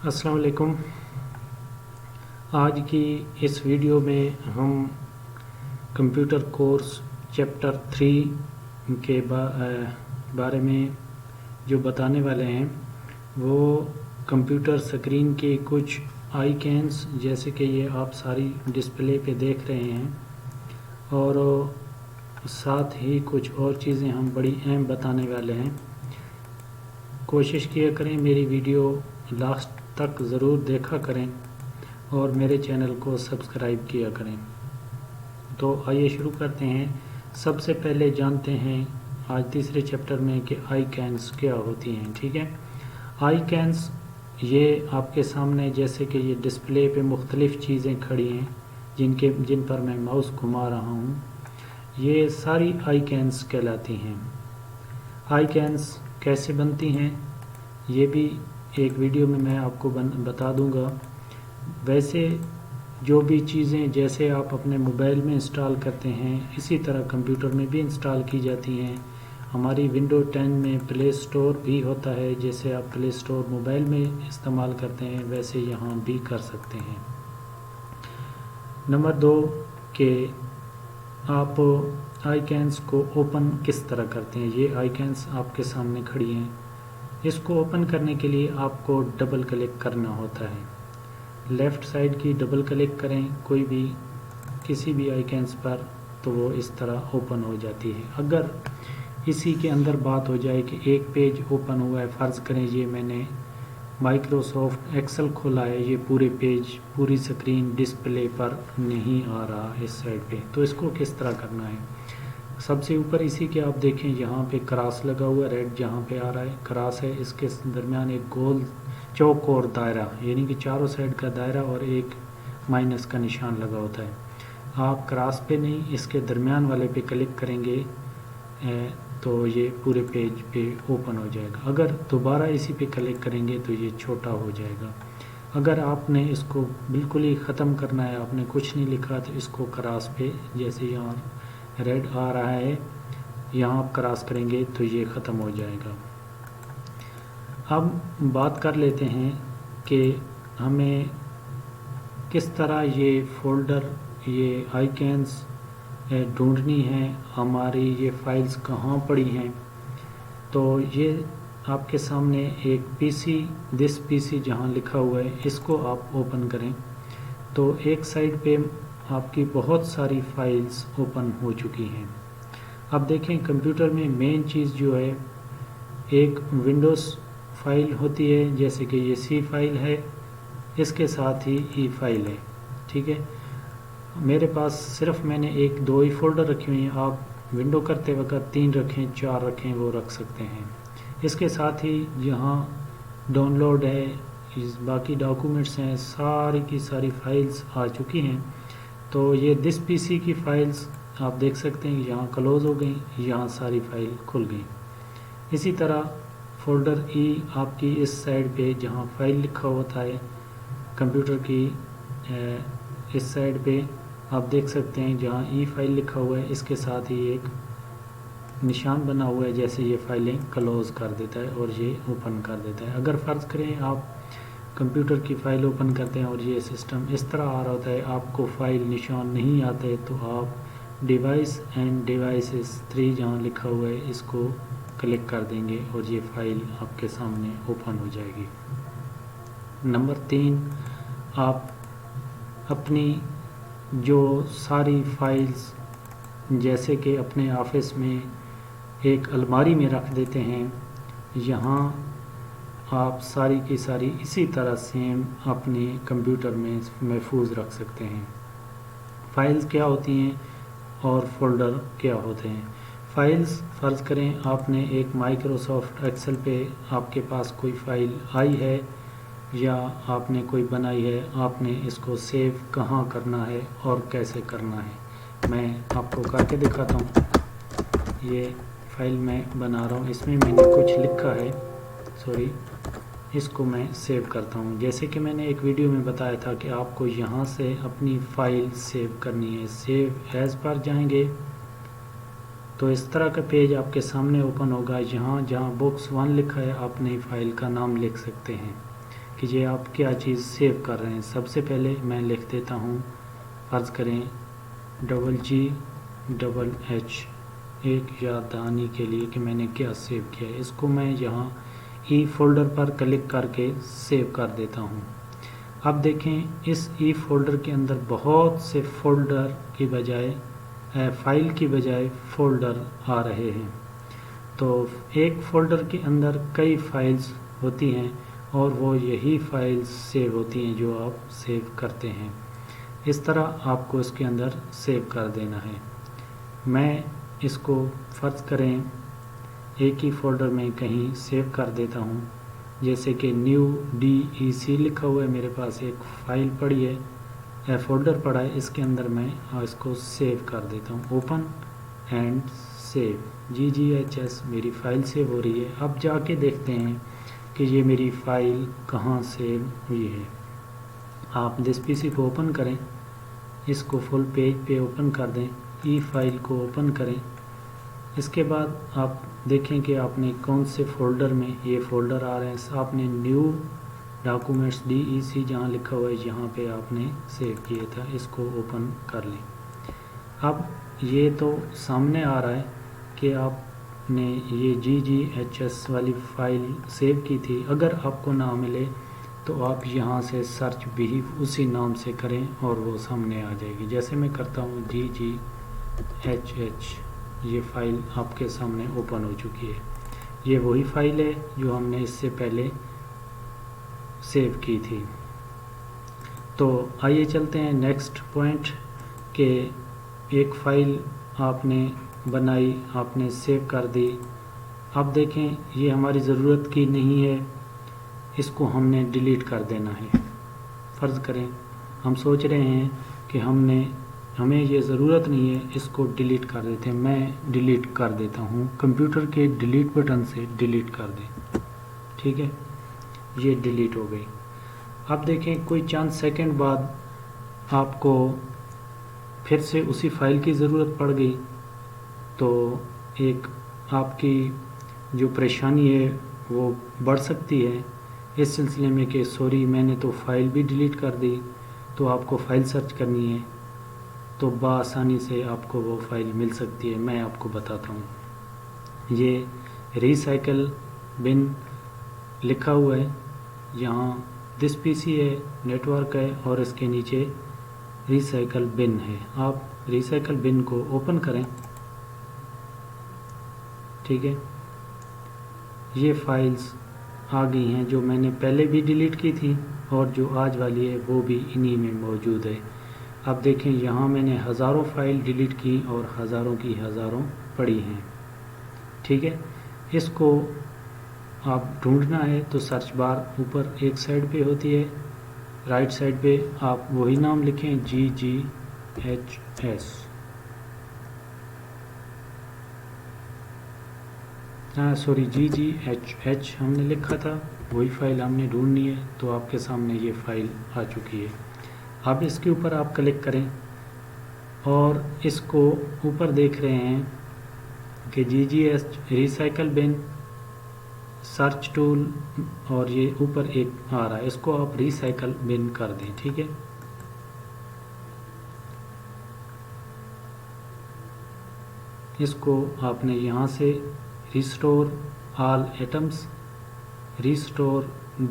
السلام علیکم۔ آج کی اس ویڈیو میں ہم کمپیوٹر کورس چیپٹر 3 کے بارے میں جو بتانے والے ہیں وہ کمپیوٹر سکرین کے کچھ آئیکنز جیسے کہ یہ آپ ساری ڈسپلے پہ دیکھ رہے ہیں، اور ساتھ ہی کچھ اور چیزیں ہم بڑی اہم بتانے والے ہیں۔ کوشش کیا کریں میری ویڈیو لاسٹ تک ضرور دیکھا کریں اور میرے چینل کو سبسکرائب کیا کریں۔ تو آئیے شروع کرتے ہیں۔ سب سے پہلے جانتے ہیں آج تیسرے چیپٹر میں کہ آئیکنز کیا ہوتی ہیں۔ ٹھیک ہے، آئیکنز یہ آپ کے سامنے جیسے کہ یہ ڈسپلے پہ مختلف چیزیں کھڑی ہیں جن پر میں ماؤس گھما رہا ہوں، یہ ساری آئیکنز کہلاتی ہیں۔ آئیکنز کیسے بنتی ہیں یہ بھی ایک ویڈیو میں آپ کو بتا دوں گا۔ ویسے جو بھی چیزیں جیسے آپ اپنے موبائل میں انسٹال کرتے ہیں اسی طرح کمپیوٹر میں بھی انسٹال کی جاتی ہیں۔ ہماری ونڈو 10 میں پلے سٹور بھی ہوتا ہے، جیسے آپ پلے سٹور موبائل میں استعمال کرتے ہیں ویسے یہاں بھی کر سکتے ہیں۔ نمبر 2 کہ آپ آئیکنز کو اوپن کس طرح کرتے ہیں۔ یہ آئیکنز آپ کے سامنے کھڑی ہیں، اس کو اوپن کرنے کے لیے آپ کو ڈبل کلک کرنا ہوتا ہے۔ لیفٹ سائڈ کی ڈبل کلک کریں کوئی بھی کسی بھی آئیکنز پر تو وہ اس طرح اوپن ہو جاتی ہے۔ اگر اسی کے اندر بات ہو جائے کہ ایک پیج اوپن ہوا ہے، فرض کریں یہ میں نے مائکروسافٹ ایکسل کھولا ہے، یہ پورے پیج پوری سکرین ڈسپلے پر نہیں آ رہا اس سائڈ پہ، تو اس کو کس طرح کرنا ہے۔ سب سے اوپر اسی کے آپ دیکھیں یہاں پہ کراس لگا ہوا ہے، ریڈ جہاں پہ آ رہا ہے کراس ہے، اس کے درمیان ایک گول چوکور دائرہ یعنی کہ چاروں سائڈ کا دائرہ اور ایک مائنس کا نشان لگا ہوتا ہے۔ آپ کراس پہ نہیں اس کے درمیان والے پہ کلک کریں گے تو یہ پورے پیج پہ اوپن ہو جائے گا۔ اگر دوبارہ اسی پہ کلک کریں گے تو یہ چھوٹا ہو جائے گا۔ اگر آپ نے اس کو بالکل ہی ختم کرنا ہے، آپ نے کچھ نہیں لکھا، تو اس کو کراس پہ جیسے یہاں ریڈ آ رہا ہے یہاں آپ کراس کریں گے تو یہ ختم ہو جائے گا۔ اب بات کر لیتے ہیں کہ ہمیں کس طرح یہ فولڈر یہ آئیکنز ڈھونڈنی ہے، ہماری یہ فائلز کہاں پڑی ہیں۔ تو یہ آپ کے سامنے ایک دس پی سی جہاں لکھا ہوا ہے اس کو آپ اوپن کریں تو ایک سائڈ پہ آپ کی بہت ساری فائلز اوپن ہو چکی ہیں۔ اب دیکھیں کمپیوٹر میں مین چیز جو ہے ایک ونڈوز فائل ہوتی ہے، جیسے کہ یہ سی فائل ہے، اس کے ساتھ ہی ای فائل ہے۔ ٹھیک ہے، میرے پاس صرف میں نے ایک دو ہی فولڈر رکھی ہوئی ہیں، آپ ونڈو کرتے وقت 3 رکھیں 4 رکھیں وہ رکھ سکتے ہیں۔ اس کے ساتھ ہی یہاں ڈاؤن لوڈ ہے، باقی ڈاکومنٹس ہیں، ساری کی ساری فائلز آ چکی ہیں۔ تو یہ دس پی سی کی فائلز آپ دیکھ سکتے ہیں یہاں کلوز ہو گئیں، یہاں ساری فائل کھل گئیں۔ اسی طرح فولڈر ای آپ کی اس سائڈ پہ جہاں فائل لکھا ہوتا ہے کمپیوٹر کی اس سائڈ پہ آپ دیکھ سکتے ہیں جہاں ای فائل لکھا ہوا ہے اس کے ساتھ ہی ایک نشان بنا ہوا ہے، جیسے یہ فائلیں کلوز کر دیتا ہے اور یہ اوپن کر دیتا ہے۔ اگر فرض کریں آپ کمپیوٹر کی فائل اوپن کرتے ہیں اور یہ سسٹم اس طرح آ رہا ہوتا ہے، آپ کو فائل نشان نہیں آتے تو آپ ڈیوائس اینڈ ڈیوائسز 3 جہاں لکھا ہوا ہے اس کو کلک کر دیں گے اور یہ فائل آپ کے سامنے اوپن ہو جائے گی۔ نمبر 3 آپ اپنی جو ساری فائلز جیسے کہ اپنے آفس میں ایک الماری میں رکھ دیتے ہیں، یہاں آپ ساری کی ساری اسی طرح سیم اپنے کمپیوٹر میں محفوظ رکھ سکتے ہیں۔ فائلز کیا ہوتی ہیں اور فولڈر کیا ہوتے ہیں۔ فائلز فرض کریں آپ نے ایک مائکروسافٹ ایکسل پہ آپ کے پاس کوئی فائل آئی ہے یا آپ نے کوئی بنائی ہے، آپ نے اس کو سیو کہاں کرنا ہے اور کیسے کرنا ہے میں آپ کو کر کے دکھاتا ہوں۔ یہ فائل میں بنا رہا ہوں، اس میں نے کچھ لکھا ہے، اس کو میں سیو کرتا ہوں۔ جیسے کہ میں نے ایک ویڈیو میں بتایا تھا کہ آپ کو یہاں سے اپنی فائل سیو کرنی ہے، سیو ایز پر جائیں گے تو اس طرح کا پیج آپ کے سامنے اوپن ہوگا۔ جہاں بکس 1 لکھا ہے آپ نئی فائل کا نام لکھ سکتے ہیں، کہ یہ آپ کیا چیز سیو کر رہے ہیں۔ سب سے پہلے میں لکھ دیتا ہوں، فرض کریں GH، ایک یاد دہانی کے لیے کہ میں نے کیا سیو کیا ہے۔ اس کو میں یہاں ای فولڈر پر کلک کر کے سیو کر دیتا ہوں۔ اب دیکھیں اس ای فولڈر کے اندر بہت سے فولڈر کی بجائے فائل کی بجائے فولڈر آ رہے ہیں، تو ایک فولڈر کے اندر کئی فائلز ہوتی ہیں اور وہ یہی فائلز سیو ہوتی ہیں جو آپ سیو کرتے ہیں۔ اس طرح آپ کو اس کے اندر سیو کر دینا ہے۔ میں اس کو فرض کریں ایک ہی فولڈر میں کہیں سیو کر دیتا ہوں، جیسے کہ نیو DEC لکھا ہوا ہے، میرے پاس ایک فائل پڑی ہے، فولڈر پڑا ہے، اس کے اندر میں اس کو سیو کر دیتا ہوں۔ اوپن اینڈ سیو، GGHS میری فائل سیو ہو رہی ہے۔ اب جا کے دیکھتے ہیں کہ یہ میری فائل کہاں سیو ہوئی ہے۔ آپ دس PC کو اوپن کریں، اس کو فل پیج پہ اوپن کر دیں، ای فائل کو اوپن کریں۔ اس کے بعد آپ دیکھیں کہ آپ نے کون سے فولڈر میں یہ فولڈر آ رہے ہیں۔ آپ نے نیو ڈاکومنٹس DEC جہاں لکھا ہوا ہے یہاں پہ آپ نے سیو کیا تھا، اس کو اوپن کر لیں۔ اب یہ تو سامنے آ رہا ہے کہ آپ نے یہ GGHS والی فائل سیو کی تھی۔ اگر آپ کو نہ ملے تو آپ یہاں سے سرچ بھی اسی نام سے کریں اور وہ سامنے آ جائے گی۔ جیسے میں کرتا ہوں GGHH، یہ فائل آپ کے سامنے اوپن ہو چکی ہے۔ یہ وہی فائل ہے جو ہم نے اس سے پہلے سیو کی تھی۔ تو آئیے چلتے ہیں نیکسٹ پوائنٹ کہ ایک فائل آپ نے بنائی، آپ نے سیو کر دی۔ اب دیکھیں یہ ہماری ضرورت کی نہیں ہے، اس کو ہم نے ڈیلیٹ کر دینا ہے۔ فرض کریں ہم سوچ رہے ہیں کہ ہمیں یہ ضرورت نہیں ہے، اس کو ڈیلیٹ کر دیتے ہیں۔ میں ڈیلیٹ کر دیتا ہوں، کمپیوٹر کے ڈیلیٹ بٹن سے ڈیلیٹ کر دیں، ٹھیک ہے، یہ ڈیلیٹ ہو گئی۔ اب دیکھیں کوئی چند سیکنڈ بعد آپ کو پھر سے اسی فائل کی ضرورت پڑ گئی، تو ایک آپ کی جو پریشانی ہے وہ بڑھ سکتی ہے اس سلسلے میں کہ سوری میں نے تو فائل بھی ڈیلیٹ کر دی، تو آپ کو فائل سرچ کرنی ہے، تو بآسانی سے آپ کو وہ فائل مل سکتی ہے۔ میں آپ کو بتاتا ہوں، یہ ریسائیکل بن لکھا ہوا ہے، یہاں دس PC ہے، نیٹ ورک ہے اور اس کے نیچے ریسائیکل بن ہے۔ آپ ریسائیکل بن کو اوپن کریں، ٹھیک ہے، یہ فائلز آ گئی ہیں جو میں نے پہلے بھی ڈیلیٹ کی تھی اور جو آج والی ہے وہ بھی انہی میں موجود ہے۔ اب دیکھیں یہاں میں نے ہزاروں فائل ڈیلیٹ کی اور ہزاروں کی ہزاروں پڑی ہیں، ٹھیک ہے۔ اس کو آپ ڈھونڈنا ہے تو سرچ بار اوپر ایک سائڈ پہ ہوتی ہے، رائٹ سائڈ پہ آپ وہی نام لکھیں GGHS، GGHH ہم نے لکھا تھا، وہی فائل ہم نے ڈھونڈنی ہے، تو آپ کے سامنے یہ فائل آ چکی ہے۔ اب اس کے اوپر آپ کلک کریں اور اس کو اوپر دیکھ رہے ہیں کہ GGH ریسائیکل بن سرچ ٹول، اور یہ اوپر ایک آ رہا ہے، اس کو آپ ریسائیکل بن کر دیں، ٹھیک ہے۔ اس کو آپ نے یہاں سے restore all items, restore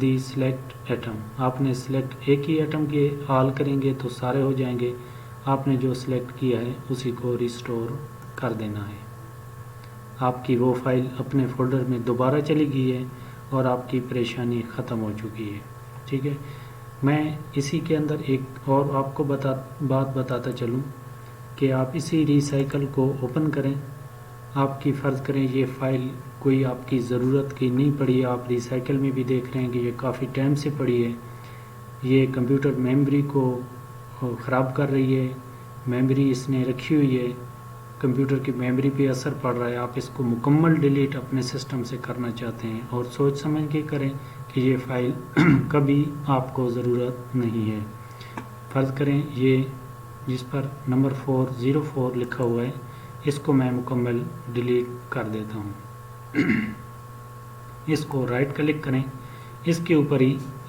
the select item, آپ نے سلیکٹ ایک ہی ایٹم کے آل کریں گے تو سارے ہو جائیں گے، آپ نے جو سلیکٹ کیا ہے اسی کو ریسٹور کر دینا ہے۔ آپ کی وہ فائل اپنے فولڈر میں دوبارہ چلی گئی ہے اور آپ کی پریشانی ختم ہو چکی ہے، ٹھیک ہے۔ میں اسی کے اندر ایک اور آپ کو بات بتاتا چلوں کہ آپ اسی ریسائیکل کو اوپن کریں۔ آپ کی فرض کریں یہ فائل کوئی آپ کی ضرورت کی نہیں پڑی، آپ ریسائیکل میں بھی دیکھ رہے ہیں کہ یہ کافی ٹائم سے پڑی ہے، یہ کمپیوٹر میموری کو خراب کر رہی ہے، میموری اس نے رکھی ہوئی ہے، کمپیوٹر کی میموری پہ اثر پڑ رہا ہے۔ آپ اس کو مکمل ڈیلیٹ اپنے سسٹم سے کرنا چاہتے ہیں اور سوچ سمجھ کے کریں کہ یہ فائل کبھی آپ کو ضرورت نہیں ہے۔ فرض کریں یہ جس پر نمبر 404 لکھا ہوا ہے اس کو میں مکمل ڈیلیٹ کر دیتا ہوں۔ اس کو رائٹ کلک کریں، اس کے اوپر ہی